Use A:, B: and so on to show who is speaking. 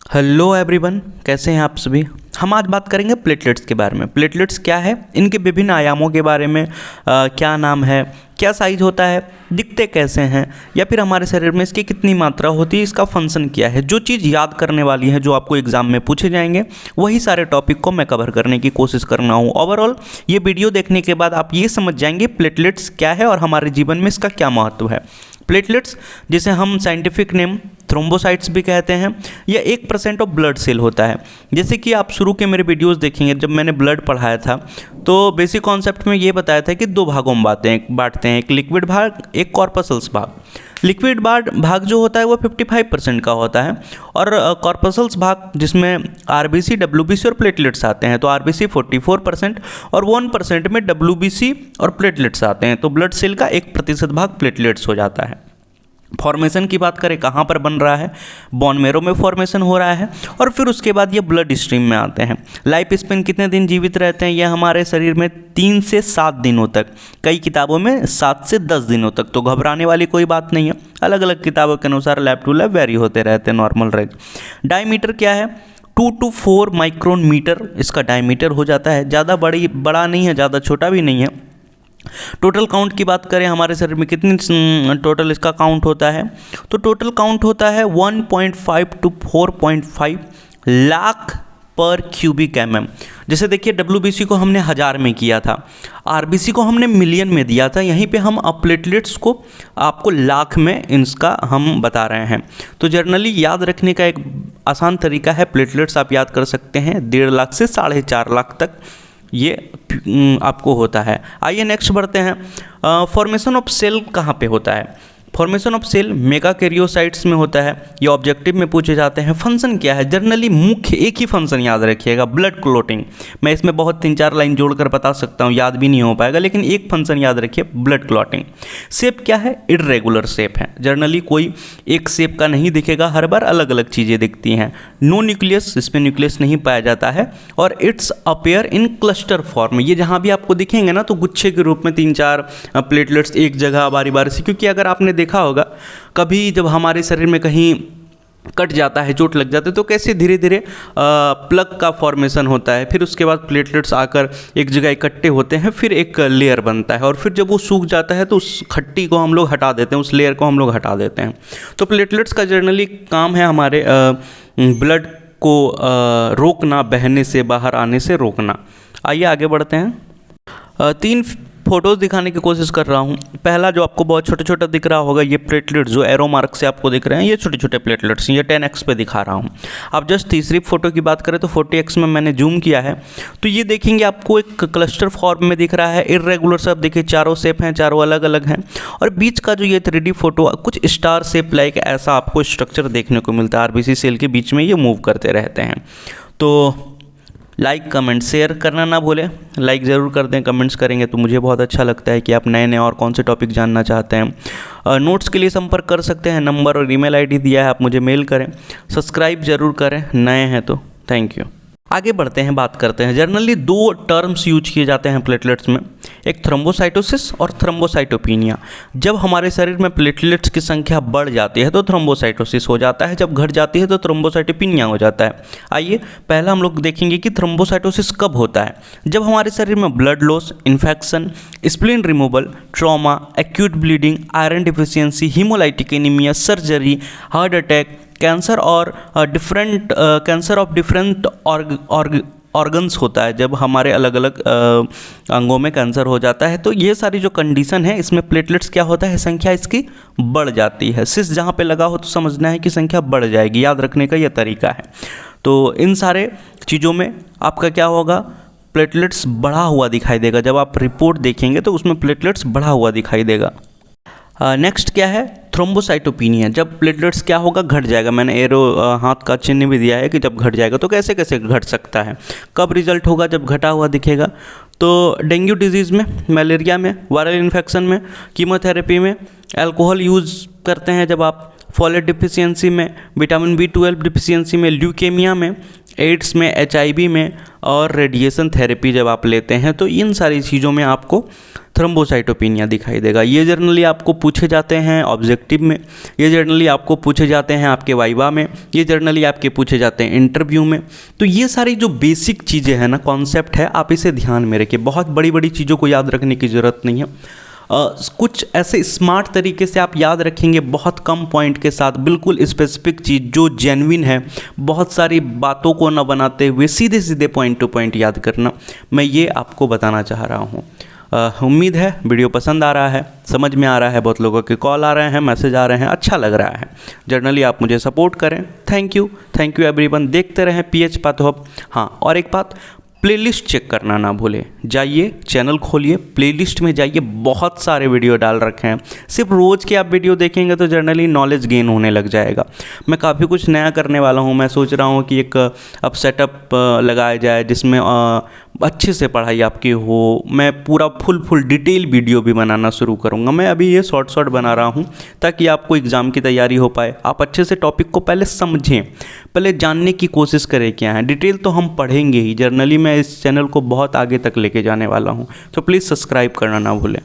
A: Hello everyone, कैसे हैं आप सभी। हम आज बात करेंगे प्लेटलेट्स के बारे में। प्लेटलेट्स क्या है, इनके विभिन्न आयामों के बारे में, क्या नाम है, क्या साइज होता है, दिखते कैसे हैं, या फिर हमारे शरीर में इसकी कितनी मात्रा होती है, इसका फंक्शन क्या है। जो चीज़ याद करने वाली है, जो आपको एग्जाम में पूछे जाएंगे, वही सारे टॉपिक को मैं कवर करने की कोशिश करना हूँ। ओवरऑल ये वीडियो देखने के बाद आप ये समझ जाएंगे प्लेटलेट्स क्या है और हमारे जीवन में इसका क्या महत्व है। प्लेटलेट्स, जिसे हम साइंटिफिक नेम थ्रोम्बोसाइट्स भी कहते हैं, यह 1% ऑफ ब्लड सेल होता है। जैसे कि आप शुरू के मेरे वीडियोस देखेंगे, जब मैंने ब्लड पढ़ाया था तो बेसिक कॉन्सेप्ट में ये बताया था कि दो भागों में बांटते हैं, एक लिक्विड भाग, एक कॉर्पसल्स भाग। लिक्विड भाग जो होता है वो 55% का होता है, और कॉर्पसल्स भाग जिसमें आरबीसी, डब्ल्यूबीसी और प्लेटलेट्स आते हैं, तो आरबीसी 44% और 1% में डब्ल्यूबीसी और प्लेटलेट्स आते हैं, तो ब्लड सेल का 1% भाग प्लेटलेट्स हो जाता है। फॉर्मेशन की बात करें, कहाँ पर बन रहा है, बोन मैरो में फॉर्मेशन हो रहा है, और फिर उसके बाद ये ब्लड स्ट्रीम में आते हैं। लाइफ स्पेन कितने दिन जीवित रहते हैं, ये हमारे शरीर में 3 से 7 दिनों तक, कई किताबों में 7 से 10 दिनों तक, तो घबराने वाली कोई बात नहीं है। अलग अलग किताबों के अनुसार लैब टू लैब वेरी होते रहते हैं, नॉर्मल रेंज। डायमीटर क्या है, 2 to 4 माइक्रोन मीटर इसका डायमीटर हो जाता है। ज़्यादा बड़ा नहीं है, ज़्यादा छोटा भी नहीं है। टोटल काउंट की बात करें, हमारे शरीर में कितनी टोटल इसका काउंट होता है, तो टोटल काउंट होता है 1.5 to 4.5 लाख पर क्यूबिक mm। जैसे देखिए, डब्ल्यूबीसी को हमने 1000 में किया था, आरबीसी को हमने मिलियन में दिया था, यहीं पे हम अब प्लेटलेट्स को आपको लाख में इसका हम बता रहे हैं। तो जर्नली याद रखने का एक आसान तरीका है, प्लेटलेट्स आप याद कर सकते हैं 1.5 लाख से 4.5 लाख तक ये आपको होता है। आइए नेक्स्ट बढ़ते हैं। फॉर्मेशन ऑफ सेल कहाँ पे होता है। फॉर्मेशन ऑफ सेल मेगाकैरियोसाइट्स में होता है, ये ऑब्जेक्टिव में पूछे जाते हैं। फंक्शन क्या है, जनरली मुख्य एक ही फंक्शन याद रखिएगा, ब्लड क्लोटिंग। मैं इसमें बहुत 3-4 लाइन जोड़कर बता सकता हूँ, याद भी नहीं हो पाएगा, लेकिन एक फंक्शन याद रखिए, ब्लड क्लॉटिंग। शेप क्या है, इर्रेगुलर शेप है, जनरली कोई एक शेप का नहीं दिखेगा, हर बार अलग अलग चीज़ें दिखती हैं। नो न्यूक्लियस, इसमें न्यूक्लियस नहीं पाया जाता है, और it's appear in cluster form. ये जहाँ भी आपको दिखेंगे ना, तो गुच्छे के रूप में 3-4 प्लेटलेट्स एक जगह बारी बारी से, क्योंकि अगर आपने देखा होगा कभी जब हमारे शरीर में कहीं कट जाता है, चोट लग जाती है, तो कैसे धीरे धीरे प्लग का फॉर्मेशन होता है, फिर उसके बाद प्लेटलेट्स आकर एक जगह इकट्ठे होते हैं, फिर एक लेयर बनता है, और फिर जब वो सूख जाता है तो उस खट्टी को हम लोग हटा देते हैं, उस लेयर को हम लोग हटा देते हैं। तो प्लेटलेट्स का जनरली काम है हमारे ब्लड को रोकना, बहने से, बाहर आने से रोकना। आइए आगे बढ़ते हैं। 3 फोटोज़ दिखाने की कोशिश कर रहा हूँ। पहला जो आपको बहुत छोटा छोटा दिख रहा होगा, ये प्लेटलेट्स जो एरो मार्क से आपको दिख रहे हैं, ये छोटे छोटे प्लेटलेट्स, ये 10x पे दिखा रहा हूँ। अब जस्ट तीसरी फोटो की बात करें तो 40x में मैंने जूम किया है, तो ये देखेंगे आपको एक क्लस्टर फॉर्म में दिख रहा है, इर्रेगुलर सब देखिए, चारों शेप हैं, चारों अलग अलग हैं, और बीच का जो ये 3D फोटो कुछ स्टार शेप लाइक ऐसा आपको स्ट्रक्चर देखने को मिलता है। आरबीसी सेल के बीच में ये मूव करते रहते हैं। तो लाइक कमेंट शेयर करना ना भूलें, लाइक ज़रूर कर दें, कमेंट्स करेंगे तो मुझे बहुत अच्छा लगता है कि आप नए नए और कौन से टॉपिक जानना चाहते हैं। नोट्स के लिए संपर्क कर सकते हैं, नंबर और ईमेल आईडी दिया है, आप मुझे मेल करें। सब्सक्राइब ज़रूर करें नए हैं तो। Thank you. आगे बढ़ते हैं, बात करते हैं। जनरली 2 टर्म्स यूज किए जाते हैं प्लेटलेट्स में, एक थ्रोम्बोसाइटोसिस और थ्रोम्बोसाइटोपिनिया। जब हमारे शरीर में प्लेटलेट्स की संख्या बढ़ जाती है तो थ्रोम्बोसाइटोसिस हो जाता है, जब घट जाती है तो थ्रोम्बोसाइटोपिनिया हो जाता है। आइए पहला हम लोग देखेंगे कि थ्रोम्बोसाइटोसिस कब होता है। जब हमारे शरीर में blood loss, infection, spleen removal, trauma, acute bleeding, iron deficiency, haemolytic anaemia, surgery, heart attack, cancer और कैंसर ऑफ डिफरेंट ऑर्गन्स होता है, जब हमारे अलग अलग अंगों में कैंसर हो जाता है, तो ये सारी जो कंडीशन है, इसमें प्लेटलेट्स क्या होता है, संख्या इसकी बढ़ जाती है। सिस जहाँ पे लगा हो तो समझना है कि संख्या बढ़ जाएगी, याद रखने का यह तरीका है। तो इन सारे चीज़ों में आपका क्या होगा, प्लेटलेट्स बढ़ा हुआ दिखाई देगा। जब आप रिपोर्ट देखेंगे तो उसमें प्लेटलेट्स बढ़ा हुआ दिखाई देगा। नेक्स्ट क्या है, थ्रोम्बोसाइटोपिनिया। जब प्लेटलेट्स क्या होगा, घट जाएगा। मैंने एरो हाथ का चिन्ह भी दिया है कि जब घट जाएगा, तो कैसे कैसे घट सकता है, कब रिजल्ट होगा, जब घटा हुआ दिखेगा। तो डेंगू डिजीज़ में, मलेरिया में, वायरल इन्फेक्शन में, कीमोथेरेपी में, अल्कोहल यूज़ करते हैं जब आप, फॉलेट डिफिशियंसी में, विटामिन B12 डिफिशियंसी में, ल्यूकेमिया में, एड्स में, HIV में और रेडिएशन थेरेपी जब आप लेते हैं तो इन सारी चीज़ों में आपको थ्रोम्बोसाइटोपिनिया दिखाई देगा। ये जनरली आपको पूछे जाते हैं ऑब्जेक्टिव में, ये जनरली आपको पूछे जाते हैं आपके वाइवा में, ये जनरली आपके पूछे जाते हैं इंटरव्यू में। तो ये सारी जो बेसिक चीज़ें हैं ना, कॉन्सेप्ट है, आप इसे ध्यान में रखिए। बहुत बड़ी बड़ी चीज़ों को याद रखने की ज़रूरत नहीं है। कुछ ऐसे स्मार्ट तरीके से आप याद रखेंगे, बहुत कम पॉइंट के साथ, बिल्कुल स्पेसिफिक चीज़ जो जेन्युइन है, बहुत सारी बातों को न बनाते हुए सीधे सीधे पॉइंट टू पॉइंट याद करना, मैं ये आपको बताना चाह रहा हूँ। उम्मीद है वीडियो पसंद आ रहा है, समझ में आ रहा है। बहुत लोगों के कॉल आ रहे हैं, मैसेज आ रहे हैं, अच्छा लग रहा है। जनरली आप मुझे सपोर्ट करें। Thank you everyone. देखते रहें PH पाथ हब। हाँ, और एक बात, प्लेलिस्ट चेक करना ना भूलें। जाइए, चैनल खोलिए, प्लेलिस्ट में जाइए, बहुत सारे वीडियो डाल रखे हैं। सिर्फ रोज़ के आप वीडियो देखेंगे तो जनरली नॉलेज गेन होने लग जाएगा। मैं काफ़ी कुछ नया करने वाला हूँ। मैं सोच रहा हूँ कि एक अब सेटअप लगाया जाए जिसमें अच्छे से पढ़ाई आपकी हो। मैं पूरा फुल डिटेल वीडियो भी बनाना शुरू करूँगा। मैं अभी ये शॉर्ट बना रहा हूँ ताकि आपको एग्ज़ाम की तैयारी हो पाए। आप अच्छे से टॉपिक को पहले समझें, पहले जानने की कोशिश करें क्या है। डिटेल तो हम पढ़ेंगे ही। जनरली मैं इस चैनल को बहुत आगे तक लेके जाने वाला हूँ, तो प्लीज़ सब्सक्राइब करना ना भूलें।